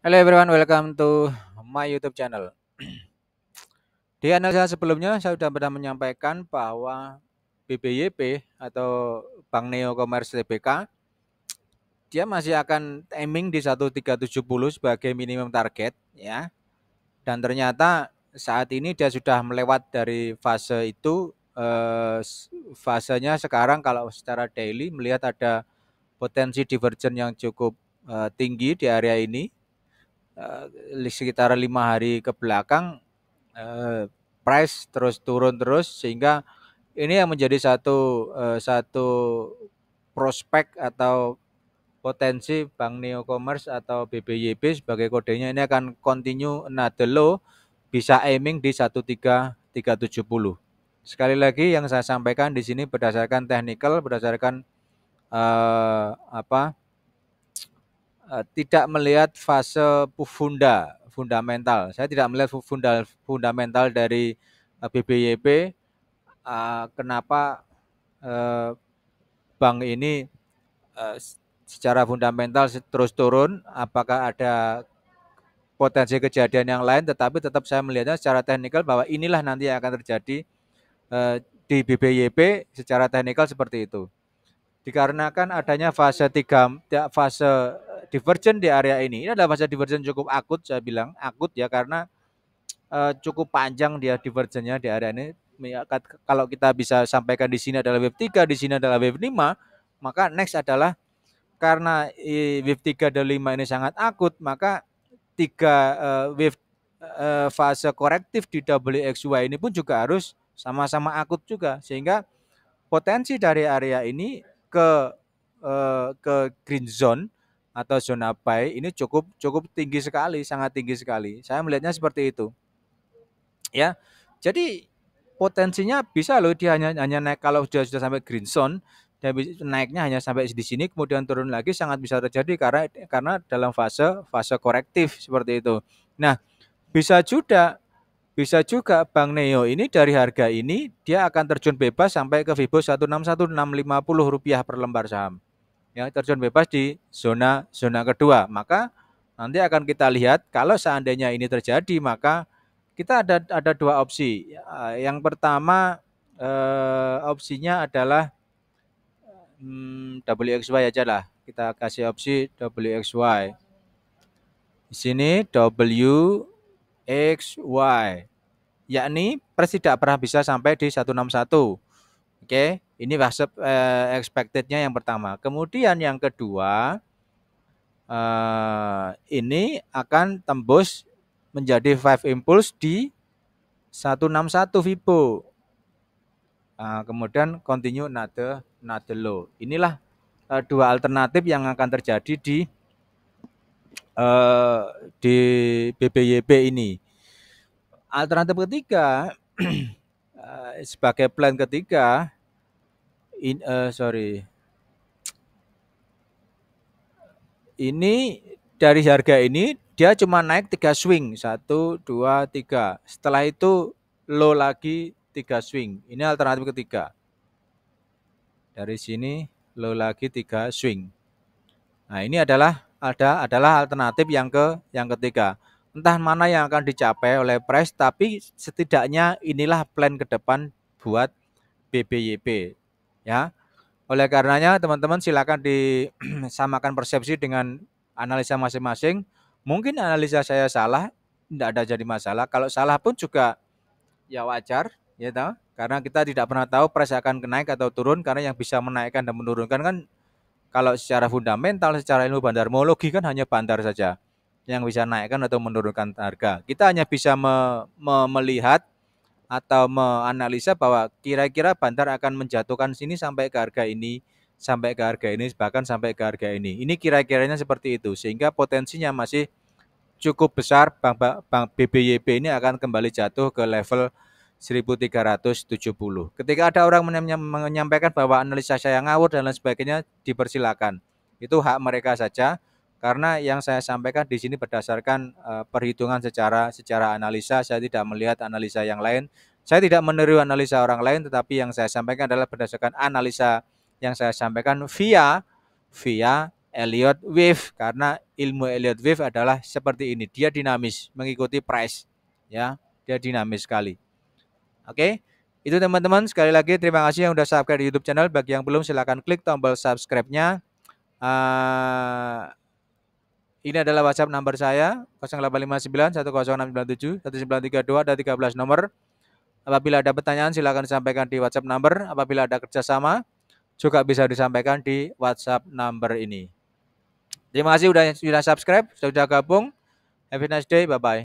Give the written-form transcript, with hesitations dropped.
Hello everyone, welcome to my YouTube channel. Di analisa sebelumnya saya sudah pernah menyampaikan bahwa BBYP atau Bank Neo Commerce Tbk dia masih akan aiming di 1370 sebagai minimum target ya. Dan ternyata saat ini dia sudah melewat dari fase itu. Fasenya sekarang kalau secara daily melihat ada potensi divergen yang cukup tinggi di area ini. Sekitar 5 hari ke belakang price terus turun terus, sehingga ini yang menjadi satu prospek atau potensi Bank Neo Commerce atau BBYP sebagai kodenya ini akan continue another low, bisa aiming di 13370. Sekali lagi yang saya sampaikan di sini berdasarkan technical, berdasarkan apa tidak melihat fase fundamental. Saya tidak melihat fundamental dari BBYP. Kenapa bank ini secara fundamental terus turun? Apakah ada potensi kejadian yang lain? Tetapi tetap saya melihatnya secara teknikal bahwa inilah nanti yang akan terjadi di BBYP secara teknikal seperti itu. Dikarenakan adanya fase divergen di area ini. Ini adalah fase divergen cukup akut, saya bilang akut ya, karena cukup panjang dia divergennya di area ini. Kalau kita bisa sampaikan di sini adalah wave 3, di sini adalah wave 5, maka next adalah karena wave 3 dan 5 ini sangat akut, maka wave fase korektif di WXY ini pun juga harus sama-sama akut juga, sehingga potensi dari area ini ke green zone atau zona buy ini cukup tinggi sekali, sangat tinggi sekali. Saya melihatnya seperti itu. Ya. Jadi potensinya bisa loh dia hanya naik kalau sudah sampai green zone, dan naiknya hanya sampai di sini kemudian turun lagi, sangat bisa terjadi karena dalam fase korektif seperti itu. Nah, bisa juga Bank Neo ini dari harga ini dia akan terjun bebas sampai ke Fibo 161650 rupiah per lembar saham. Ya, terjun bebas di zona kedua. Maka nanti akan kita lihat kalau seandainya ini terjadi, maka kita ada dua opsi. Yang pertama opsinya adalah WXY aja lah. Kita kasih opsi WXY. Di sini WXY, yakni price tidak pernah bisa sampai di 161. Oke, ini expected-nya yang pertama. Kemudian yang kedua, ini akan tembus menjadi 5 impulse di 161 Fibo. Kemudian continue another low. Inilah dua alternatif yang akan terjadi di BBYP ini. Alternatif ketiga, sebagai plan ketiga, ini dari harga ini dia cuma naik 3 swing, 1, 2, 3. Setelah itu low lagi 3 swing. Ini alternatif ketiga. Dari sini low lagi 3 swing. Nah, ini adalah alternatif yang ketiga. Entah mana yang akan dicapai oleh price, tapi setidaknya inilah plan ke depan buat BBYP ya. Oleh karenanya teman-teman silakan disamakan persepsi dengan analisa masing-masing. Mungkin analisa saya salah, tidak ada jadi masalah. Kalau salah pun juga ya wajar, ya tahu. Karena kita tidak pernah tahu price akan naik atau turun, karena yang bisa menaikkan dan menurunkan kan kalau secara fundamental, secara ilmu bandarmologi kan hanya bandar saja yang bisa naikkan atau menurunkan harga. Kita hanya bisa melihat atau menganalisa bahwa kira-kira bandar akan menjatuhkan sini sampai ke harga ini, sampai ke harga ini, bahkan sampai ke harga ini. Ini kira-kiranya seperti itu, sehingga potensinya masih cukup besar bank BBYP ini akan kembali jatuh ke level 1370. Ketika ada orang menyampaikan bahwa analisa saya ngawur dan lain sebagainya, dipersilakan. Itu hak mereka saja, karena yang saya sampaikan di sini berdasarkan perhitungan secara analisa. Saya tidak melihat analisa yang lain. Saya tidak meniru analisa orang lain, tetapi yang saya sampaikan adalah berdasarkan analisa yang saya sampaikan via Elliott wave, karena ilmu Elliott wave adalah seperti ini, dia dinamis mengikuti price ya, dia dinamis sekali. Oke, itu teman-teman, sekali lagi terima kasih yang sudah subscribe di YouTube channel. Bagi yang belum silahkan klik tombol subscribe-nya. Ini adalah WhatsApp number saya 0859 10697 1932, ada 13 nomor. Apabila ada pertanyaan silakan disampaikan di WhatsApp number. Apabila ada kerjasama juga bisa disampaikan di WhatsApp number ini. Terima kasih sudah subscribe, sudah gabung. Have a nice day, bye bye.